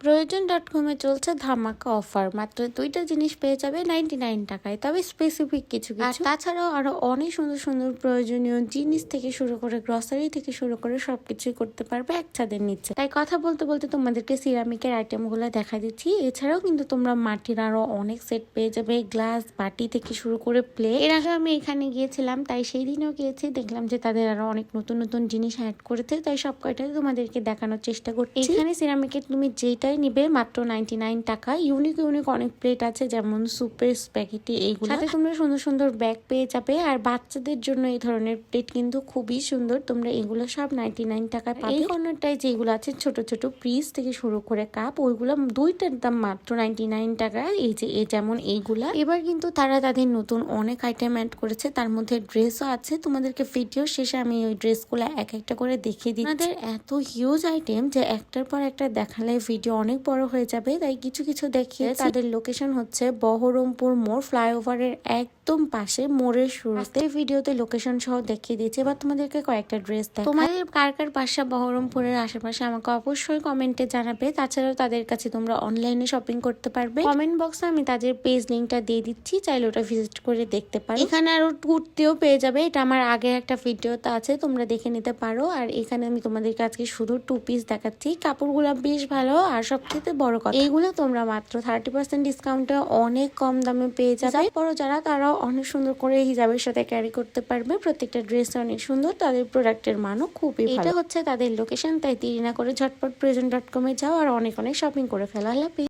প্রয়োজন.com এ চলছে ধামাকা অফার। মাত্র ২টা জিনিস পেয়ে যাবে 99 টাকায়, তবে স্পেসিফিক কিছু কিছু। আর তাছাড়াও আরো অনেক সুন্দর সুন্দর প্রয়োজনীয় জিনিস থেকে শুরু করে গ্রসারি থেকে শুরু করে সবকিছুই করতে পারবে এক ছাদের নিচে। তাই কথা বলতে বলতে তোমাদেরকে সিরামিকের আইটেমগুলো দেখা দিচ্ছি। এছাড়াও কিন্তু তোমরা মাটির আরো অনেক সেট পেয়ে যাবে, গ্লাস, বাটি থেকে শুরু করে প্লেট। এর আগে আমি এখানে গিয়েছিলাম, তাই সেই দিনও গিয়েছি, দেখলাম যে তাদের আরো অনেক নতুন নতুন জিনিস অ্যাড করেছে, তাই সব কয়টাই তোমাদেরকে দেখানোর চেষ্টা করছি। এখানে সিরামিকের তুমি যেটাই নিবে মাত্র 99 টাকা। ইউনিক ইউনিক অনেক প্লেট আছে, যেমন সুপের, স্প্যাগেটি, এইগুলো। সাথে তোমরা সুন্দর সুন্দর ব্যাগ পেয়ে যাবে। আর বাচ্চাদের জন্য এই ধরনের প্লেট কিন্তু খুবই সুন্দর, তোমরা এগুলো সব 99 টাকা পাবে। এই কর্নারটায় যেগুলো আছে ছোট ছোট পিস থেকে শুরু করে কাপ, ওইগুলো দুইটার দাম মাত্র 99 টাকা। এই যে যেমন এইগুলা। এবার কিন্তু তারা তাদের নতুন অনেক আইটেম অ্যাড করেছে, তার মধ্যে ড্রেসও আছে। তোমাদেরকে ভিডিও শেষে আমি ওই ড্রেসগুলো এক একটা করে দেখিয়ে দিই। আমাদের এত হিউজ আইটেম যে একটার পর একটা দেখালে ভিডিও অনেক বড় হয়ে যাবে, তাই কিছু কিছু দেখিয়ে। তাদের লোকেশন হচ্ছে বহরমপুর মোড়, ফ্লাইওভারের একদম পাশে, মোড়ের শুরুতে। ভিডিওতে লোকেশন সহ দেখিয়ে দিয়েছে। এবার তোমাদেরকে কয়েকটা ড্রেস দেখাই। তোমাদের কার কার বাসা বহরমপুরের আশেপাশে আমাকে অবশ্যই কমেন্টে জানাবে। তাছাড়াও তাদের কাছে তোমরা অনলাইনে শপিং করতে পারবে। কমেন্ট বক্সে আমি তাদের পেজ লিঙ্কটা দিয়ে দিচ্ছি, চাইলে ওটা ভিজিট করে দেখতে পারো। এখানে আরো কুর্তিও পেয়ে যাবে, এটা আমার আগের একটা ভিডিওতে আছে, তোমরা দেখে নিতে পারো। আর এখানে আমি তোমাদেরকে আজকে শুধু 2 পিস দেখাচ্ছি। কাপড়গুলো বেশ ভালো, আর সবচেয়ে বড় কথা এইগুলো তোমরা মাত্র 30% ডিসকাউন্টে অনেক কম দামে পেয়ে যাবে। পরো যারা, তারাও অনেক সুন্দর করে হিজাবের সাথে ক্যারি করতে পারবে। প্রত্যেকটা ড্রেস অনেক সুন্দর, তাদের প্রোডাক্টের মানও খুবই ভালো। এটা হচ্ছে তাদের লোকেশন, তাই দেরি না করে ঝটপট প্রয়োজন.com এ যাও আর অনেক অনেক শপিং করে ফেলো। আল্লাহ হাফেজ।